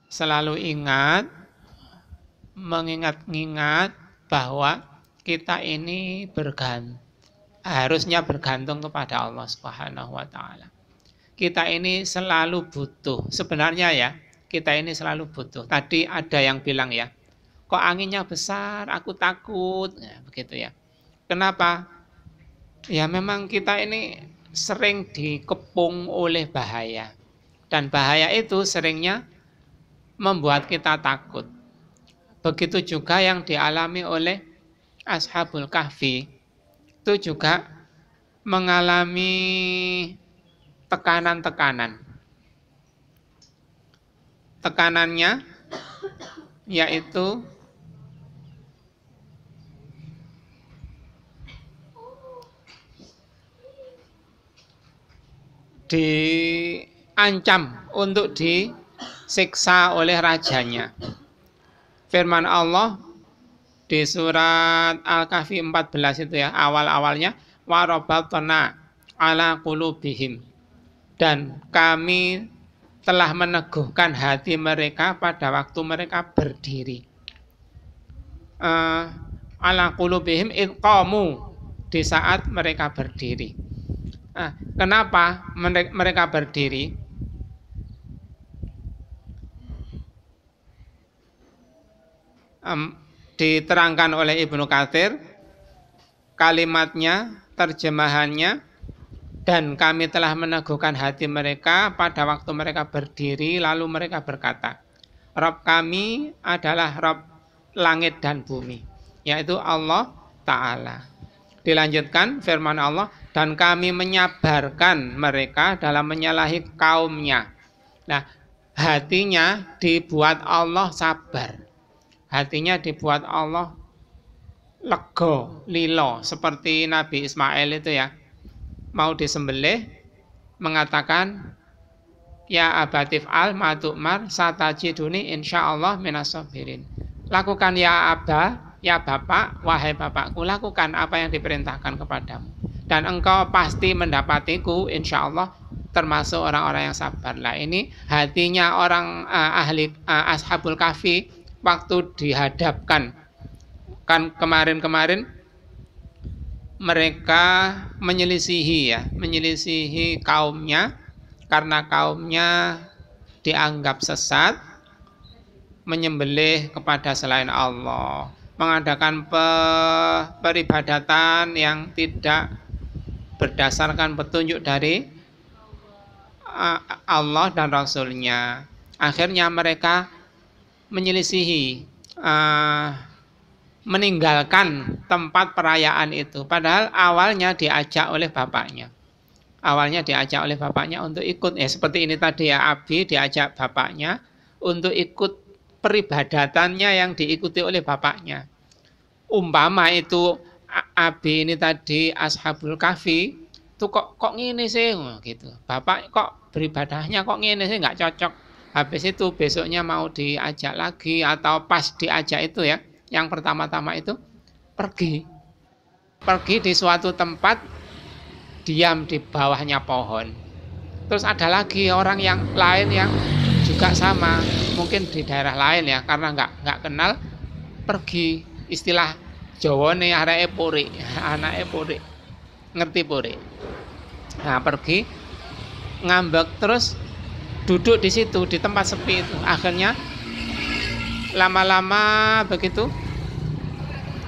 selalu ingat, mengingat-ingat bahwa kita ini harusnya bergantung kepada Allah Subhanahu wa taala. Kita ini selalu butuh. Sebenarnya ya, kita ini selalu butuh. Tadi ada yang bilang ya, kok anginnya besar, aku takut. Ya, begitu ya. Kenapa? Ya memang kita ini sering dikepung oleh bahaya. Dan bahaya itu seringnya membuat kita takut. Begitu juga yang dialami oleh Ashabul Kahfi. Itu juga mengalami tekanan-tekanan. Tekanannya yaitu diancam untuk disiksa oleh rajanya. Firman Allah di surat Al-Kahfi 14 itu ya, awal-awalnya warabatna ala qulubihim, dan kami telah meneguhkan hati mereka pada waktu mereka berdiri. Ala qulubihim id qamu, di saat mereka berdiri. Kenapa mereka berdiri? Diterangkan oleh Ibnu Katsir, kalimatnya, terjemahannya, dan kami telah meneguhkan hati mereka pada waktu mereka berdiri, lalu mereka berkata, Rabb kami adalah Rabb langit dan bumi, yaitu Allah Ta'ala. Dilanjutkan firman Allah, dan kami menyabarkan mereka dalam menyalahi kaumnya. Nah, hatinya dibuat Allah sabar. Hatinya dibuat Allah lego, lilo, seperti Nabi Ismail itu ya. Mau disembelih, mengatakan, ya abatif al ma'tu'mar satajiduni insyaallah minas sabirin. Lakukan ya aba, ya bapak, wahai bapakku, lakukan apa yang diperintahkan kepadamu, dan engkau pasti mendapatiku insyaallah termasuk orang-orang yang sabar. Lah ini hatinya orang ahli Ashabul Kahfi waktu dihadapkan. Kan kemarin-kemarin mereka menyelisihi kaumnya karena kaumnya dianggap sesat, menyembelih kepada selain Allah, mengadakan peribadatan yang tidak berdasarkan petunjuk dari Allah dan Rasul-Nya. Akhirnya mereka menyelisihi, meninggalkan tempat perayaan itu. Padahal awalnya diajak oleh bapaknya. Untuk ikut. Seperti ini tadi ya, Abi diajak bapaknya untuk ikut peribadatannya yang diikuti oleh bapaknya. Umpama itu Abi ini tadi Ashabul Kahfi, itu kok ngene sih gitu. Bapak kok beribadahnya kok ngene sih, nggak cocok. Habis itu besoknya mau diajak lagi, atau pas diajak itu ya, yang pertama-tama itu pergi di suatu tempat, diam di bawahnya pohon. Terus ada lagi orang yang lain yang juga sama, mungkin di daerah lain ya, karena nggak kenal, pergi. Istilah Jawane anake puri, ngerti puri. Nah, pergi ngambek, terus duduk di situ di tempat sepi itu. Akhirnya lama-lama begitu,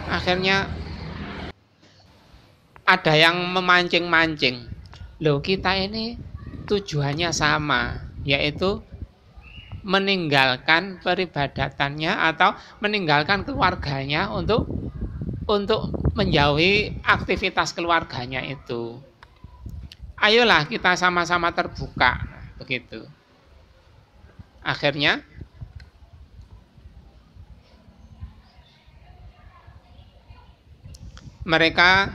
akhirnya ada yang memancing-mancing. Loh, kita ini tujuannya sama, yaitu meninggalkan peribadatannya atau meninggalkan keluarganya untuk menjauhi aktivitas keluarganya itu. Ayolah kita sama-sama terbuka, begitu. Akhirnya mereka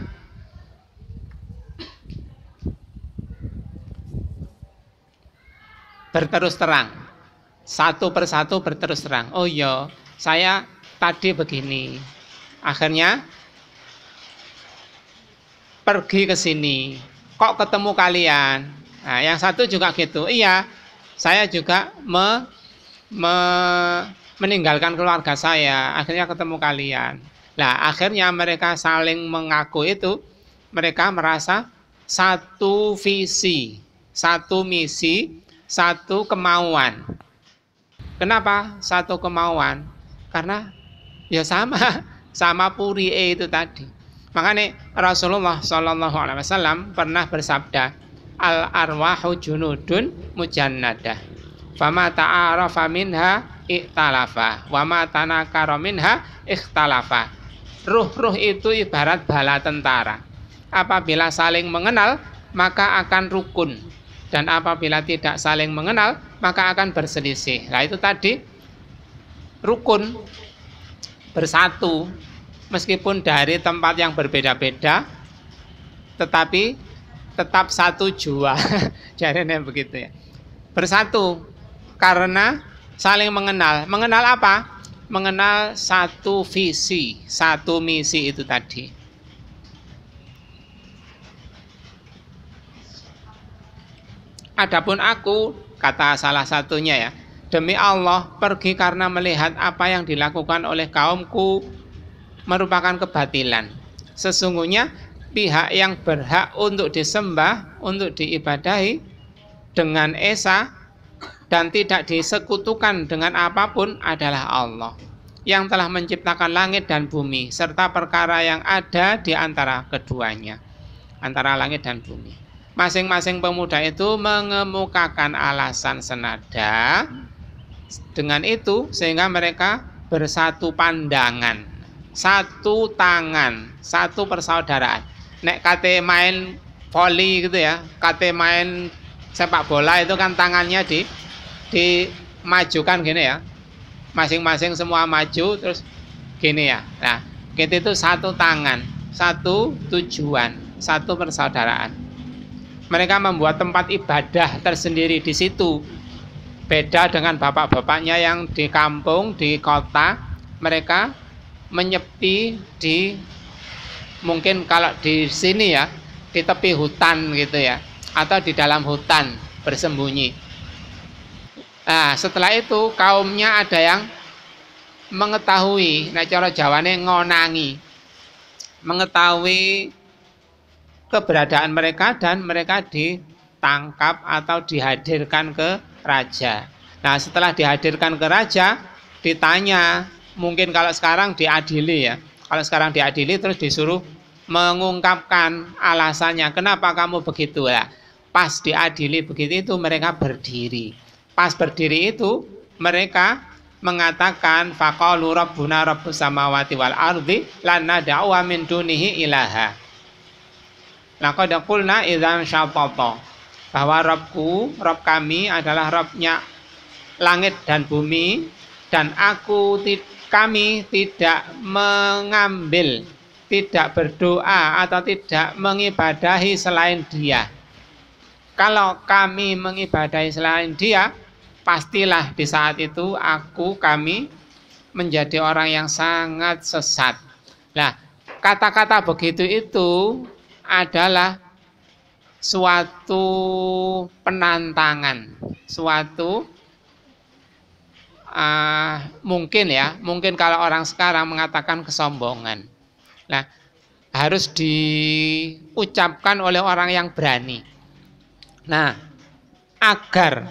berterus terang, satu persatu berterus terang. Oh iya, saya tadi begini. Akhirnya pergi ke sini, kok ketemu kalian. Nah, yang satu juga gitu. Iya, saya juga meninggalkan keluarga saya, akhirnya ketemu kalian. Nah, akhirnya mereka saling mengaku itu, mereka merasa satu visi, satu misi, satu kemauan. Kenapa satu kemauan? Karena ya sama purie itu tadi. Makanya Rasulullah SAW pernah bersabda, al arwahu junudun mujannadah, fama ta'arafa minha ikhtalafa, wama tanakara minha ikhtalafa. Ruh-ruh itu ibarat bala tentara. Apabila saling mengenal, maka akan rukun. Dan apabila tidak saling mengenal, maka akan berselisih. Nah itu tadi, rukun, bersatu, meskipun dari tempat yang berbeda-beda, tetapi tetap satu jua. Jadinya begitu ya. Bersatu karena saling mengenal. Mengenal apa? Mengenal satu visi, satu misi itu tadi. Adapun aku, kata salah satunya ya, demi Allah pergi karena melihat apa yang dilakukan oleh kaumku merupakan kebatilan. Sesungguhnya pihak yang berhak untuk disembah, untuk diibadahi dengan esa dan tidak disekutukan dengan apapun adalah Allah yang telah menciptakan langit dan bumi serta perkara yang ada di antara keduanya, antara langit dan bumi. Masing-masing pemuda itu mengemukakan alasan senada dengan itu sehingga mereka bersatu pandangan, satu tangan, satu persaudaraan. Nek kate main voli gitu ya, kate main sepak bola itu kan tangannya dimajukan gini ya, masing-masing semua maju terus gini ya. Nah, kita itu satu tangan, satu tujuan, satu persaudaraan. Mereka membuat tempat ibadah tersendiri di situ. Beda dengan bapak-bapaknya yang di kampung, di kota, mereka menyepi di, mungkin kalau di sini ya, di tepi hutan gitu ya, atau di dalam hutan bersembunyi. Nah, setelah itu kaumnya ada yang mengetahui, nah cara Jawane ngonangi, mengetahui keberadaan mereka dan mereka ditangkap atau dihadirkan ke raja. Nah, setelah dihadirkan ke raja, ditanya, mungkin kalau sekarang diadili ya. Kalau sekarang diadili terus disuruh mengungkapkan alasannya, kenapa kamu begitu ya. Pas diadili begitu itu mereka berdiri. Pas berdiri itu mereka mengatakan faqalu rabbuna rabbus samawati wal ardi lan nad'u min dunihi ilaha. Laqad qulna idzan syatata, bahwa Rob kami adalah Robnya langit dan bumi, dan kami tidak mengambil, tidak berdoa atau tidak mengibadahi selain Dia. Kalau kami mengibadahi selain Dia, pastilah di saat itu kami menjadi orang yang sangat sesat. Nah, kata-kata begitu itu adalah suatu penantangan, suatu mungkin kalau orang sekarang mengatakan kesombongan. Nah, harus diucapkan oleh orang yang berani. Nah, agar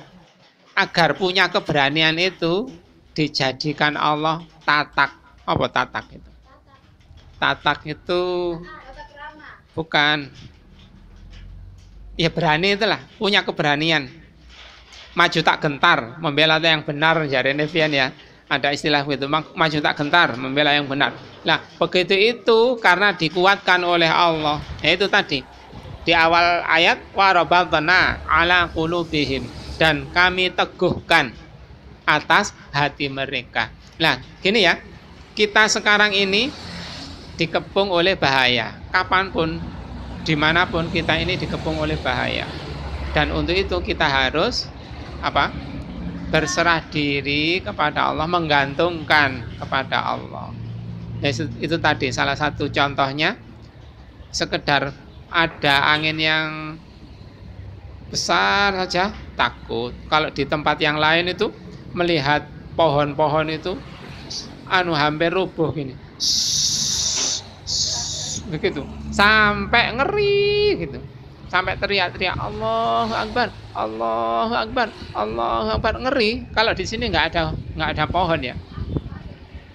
punya keberanian itu dijadikan Allah tatak. Apa tatak itu? Tatak itu bukan, ya berani itulah, punya keberanian. Maju tak gentar, membela yang benar, jari Nevian ya. Ada istilah itu, maju tak gentar, membela yang benar. Nah, begitu itu karena dikuatkan oleh Allah. Ya itu tadi, di awal ayat, wa rabbana ala qulubihim, dan kami teguhkan atas hati mereka. Nah, gini ya, kita sekarang ini dikepung oleh bahaya. Kapanpun, dimanapun kita ini dikepung oleh bahaya. Dan untuk itu kita harus berserah diri kepada Allah, menggantungkan kepada Allah. Ya, itu tadi salah satu contohnya. Sekedar ada angin yang besar saja takut. Kalau di tempat yang lain itu melihat pohon-pohon itu hampir rubuh gini. Begitu. Sampai ngeri gitu. Sampai teriak-teriak Allahu Akbar, Allahu Akbar, Allahu Akbar, ngeri. Kalau di sini nggak ada pohon ya.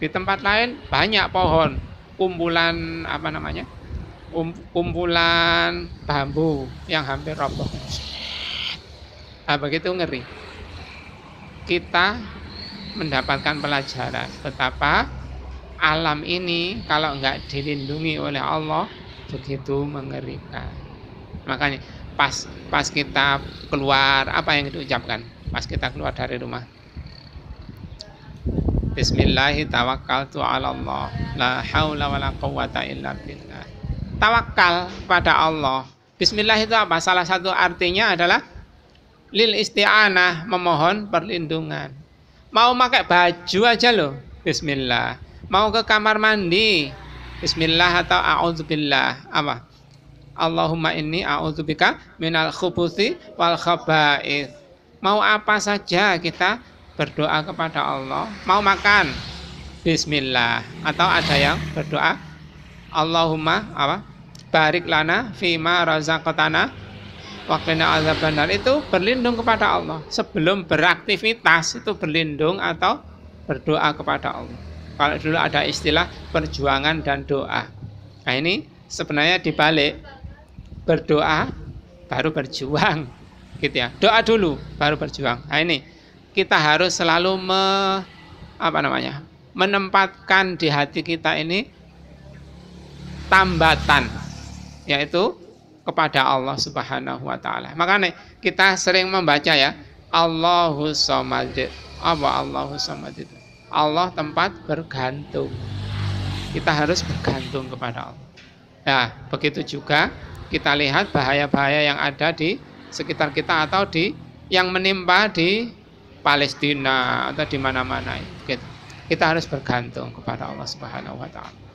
Di tempat lain banyak pohon, kumpulan kumpulan bambu yang hampir roboh. Nah, begitu ngeri. Kita mendapatkan pelajaran betapa alam ini kalau nggak dilindungi oleh Allah begitu mengerikan. Makanya pas kita keluar, apa yang diucapkan pas kita keluar dari rumah? Bismillahirrahmanirrahim. Allah, la haula wala quwata illa billah. Tawakal pada Allah. Bismillah itu apa? Salah satu artinya adalah lil isti'anah, memohon perlindungan. Mau pakai baju aja loh, bismillah. Mau ke kamar mandi, bismillah atau a'udzubillah. Apa? Allahumma inni a'udzubika minal khubuthi wal khaba'ith. Mau apa saja kita berdoa kepada Allah. Mau makan, bismillah. Atau ada yang berdoa Allahumma barik lana fima razaqtana waqina azabannar. Itu berlindung kepada Allah. Sebelum beraktivitas itu berlindung atau berdoa kepada Allah. Kalau dulu ada istilah perjuangan dan doa. Nah, ini sebenarnya dibalik, berdoa baru berjuang gitu ya. Doa dulu baru berjuang. Nah, ini kita harus selalu menempatkan di hati kita ini tambatan, yaitu kepada Allah Subhanahu wa taala. Makanya kita sering membaca ya, Allahu Samad. Apa Allahu Samad itu? Allah tempat bergantung. Kita harus bergantung kepada Allah. Nah, begitu juga kita lihat bahaya-bahaya yang ada di sekitar kita atau yang menimpa di Palestina atau di mana-mana. Kita harus bergantung kepada Allah Subhanahu wa taala.